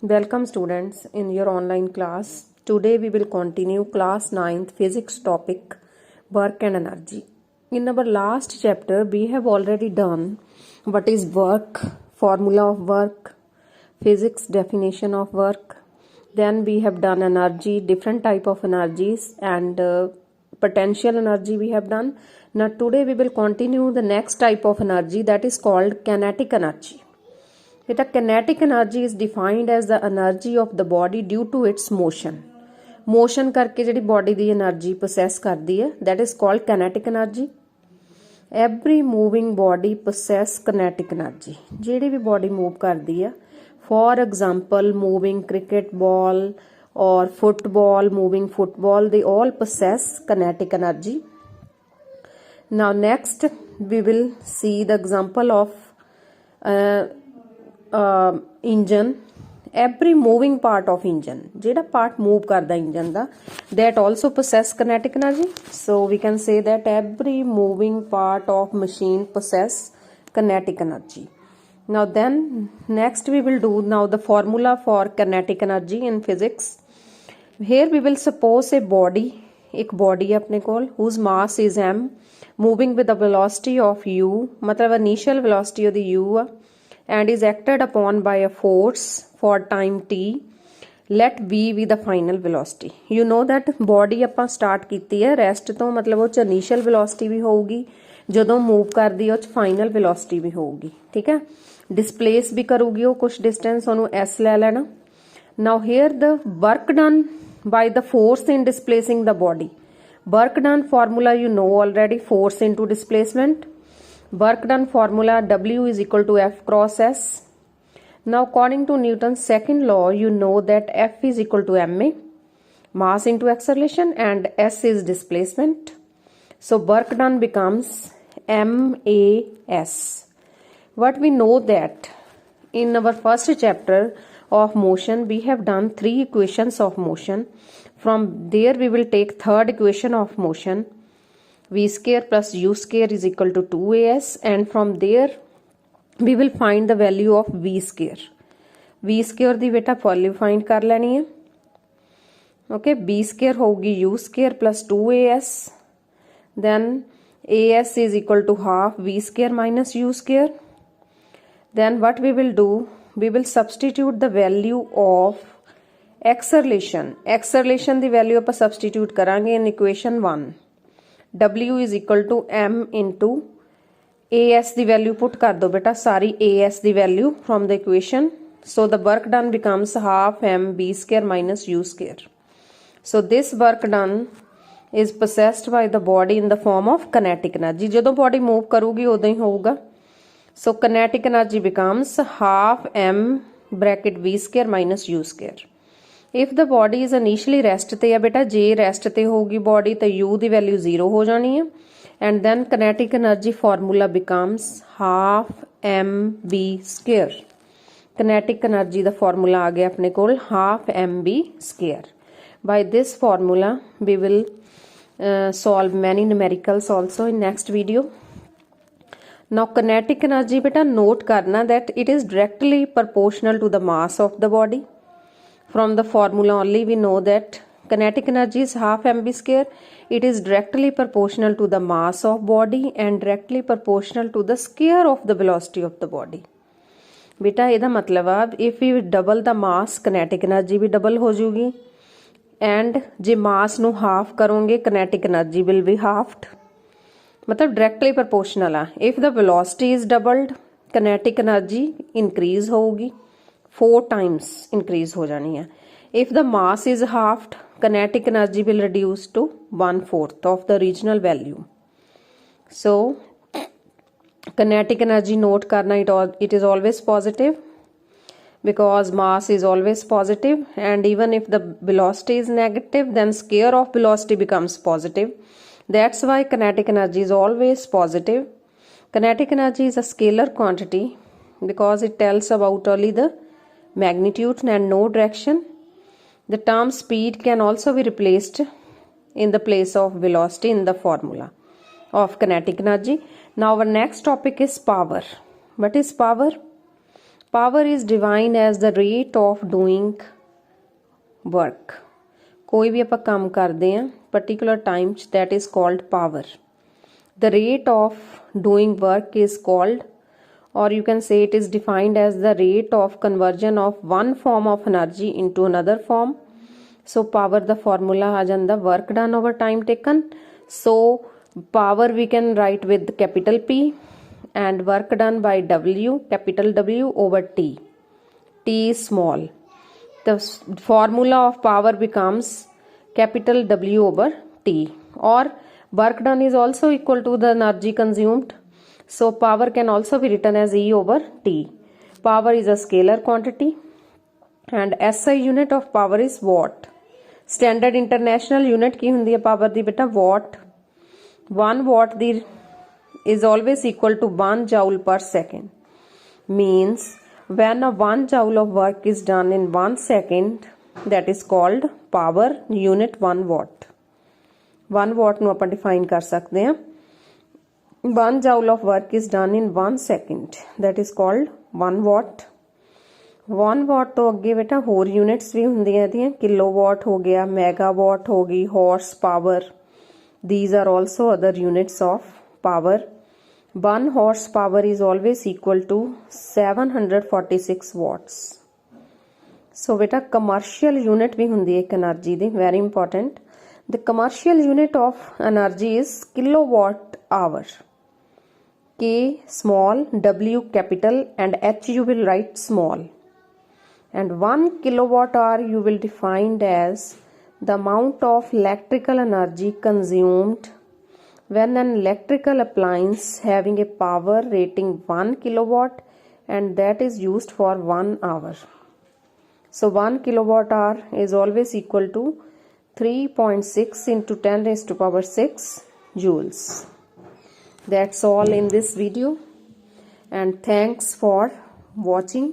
Welcome students in your online class. Today we will continue class 9th physics topic work and energy. In our last chapter we have already done what is work, formula of work, physics definition of work. Then we have done energy, different type of energies and potential energy we have done. Now today we will continue the next type of energy that is called kinetic energy. Beta, kinetic energy is defined as the energy of the body due to its motion. Motion करके ਜਿਹੜੀ body ਦੀ energy possess करदी है that is called kinetic energy. Every moving body possess kinetic energy. ਜਿਹੜੀ ਵੀ body move ਕਰਦੀ ਹੈ, for example moving cricket ball or football, moving football, they all possess kinetic energy. Now next we will see the example of engine. Every moving part of engine, जेड़ा part move करदा engine दा, that also possess kinetic energy. So we can say that every moving part of machine possess kinetic energy. Now then next we will do now the formula for kinetic energy in physics. Here we will suppose a body, एक body है अपने कोल whose mass is m, moving with the velocity of u, मतलब initial velocity of the u and is acted upon by a force for time t. Let v be the final velocity. You know that body ਆਪਾਂ start ਕੀਤੀ ਹੈ rest ਤੋਂ, मतलब ਉਹ ਚ initial velocity ਵੀ ਹੋਊਗੀ, ਜਦੋਂ move ਕਰਦੀ ਹੈ ਉਹ ਚ final velocity ਵੀ ਹੋਊਗੀ. ਠੀਕ ਹੈ, displace ਵੀ ਕਰੂਗੀ ਉਹ ਕੁਝ distance, ਉਹਨੂੰ s ਲੈ ਲੈਣਾ. Now here the work done by the force in displacing the body. Work done formula you know already, force into displacement. Work done formula W is equal to F cross S. Now according to Newton's second law, you know that F is equal to ma, mass into acceleration, and S is displacement. So work done becomes MAS. What we know that in our first chapter of motion, we have done 3 equations of motion. From there we will take third equation of motion. V square plus u square is equal to 2as, and from there we will find the value of v square. V square ਦੀ ਬੇਟਾ value find ਕਰ ਲੈਣੀ ਹੈ. Okay, b square ਹੋਊਗੀ u square plus 2as. Then as is equal to half v square minus u square. Then what we will do, we will substitute the value of acceleration. Acceleration the value ਆਪਾਂ substitute ਕਰਾਂਗੇ in equation 1. W is equal to m into as the value put ਕਰ ਦੋ ਬੇਟਾ ਸਾਰੀ as the value from the equation. So the work done becomes half m b square minus u square. So this work done is possessed by the body in the form of kinetic energy. ਜਦੋਂ body move ਕਰੂਗੀ ਉਦੋਂ ਹੀ ਹੋਊਗਾ. So kinetic energy becomes half m bracket v square minus u square. If the body is initially rest ਤੇ ਆ ਬੇਟਾ, ਜੇ rest ਤੇ ਹੋਊਗੀ body ਤਾਂ u ਦੀ value 0 ਹੋ ਜਾਣੀ ਹੈ, and then kinetic energy formula becomes half mb square. kinetic energy the formula ਆ ਗਿਆ ਆਪਣੇ ਕੋਲ half mb square. By this formula we will solve many numericals also in next video. Now kinetic energy beta note karna that it is directly proportional to the mass of the body. From the formula only we know that kinetic energy is half mb square. It is directly proportional to the mass of body and directly proportional to the square of the velocity of the body. बेटा ਇਹਦਾ ਮਤਲਬ ਆ if we double the mass, kinetic energy we double ਹੋ ਜੂਗੀ, and ਜੇ mass ਨੂੰ half ਕਰੋਗੇ kinetic energy will be halved. मतलब directly proportional ਆ. If the velocity is doubled, kinetic energy increase होगी, 4 times increase हो जानी है. If the mass is halved, kinetic energy will reduce to 1/4 of the original value. So kinetic energy note करना it is always positive because mass is always positive, and even if the velocity is negative then square of velocity becomes positive. That's why kinetic energy is always positive. Kinetic energy is a scalar quantity because it tells about only the magnitude and no direction. The term speed can also be replaced in the place of velocity in the formula of kinetic energy. Now our next topic is power. What is power? Power is defined as the rate of doing work. कोई भी ਆਪਾਂ ਕੰਮ ਕਰਦੇ ਆਂ particular time ਚ that is called power. The rate of doing work is called, or you can say it is defined as the rate of conversion of one form of energy into another form. So power the formula आ ਜਾਂਦਾ work done over time taken. So power we can write with capital P and work done by W, capital W over T. T is small. The formula of power becomes capital W over T, or work done is also equal to the energy consumed. So power can also be written as E over T. Power is a scalar quantity and SI unit of power is watt. Standard international unit की हुंदी है power दी बेटा watt. 1 watt the is always equal to 1 joule per second. Means when a 1 joule of work is done in 1 second, that is called power unit 1 watt. 1 watt ਨੂੰ ਆਪਾਂ define ਕਰ ਸਕਦੇ ਹਾਂ 1 joule of work is done in 1 second, that is called 1 watt. 1 watt ਤੋਂ ਅੱਗੇ ਬੇਟਾ ਹੋਰ units ਵੀ ਹੁੰਦੀਆਂ ਇਹਦੀਆਂ ਕਿਲੋਵਾਟ ਹੋ ਗਿਆ ਮੈਗਾਵਾਟ ਹੋ ਗਈ horse power. These are also other units of power. 1 horsepower is always equal to 746 watts. So beta commercial unit भी हुंदी है energy the, very important. The commercial unit of energy is kilowatt hour. K small, W capital and H you will write small. And 1 kilowatt hour you will define as the amount of electrical energy consumed when an electrical appliance having a power rating 1 kilowatt and that is used for 1 hour. So 1 kilowatt hour is always equal to 3.6 into 10 raised to power 6 joules. That's all in this video and thanks for watching.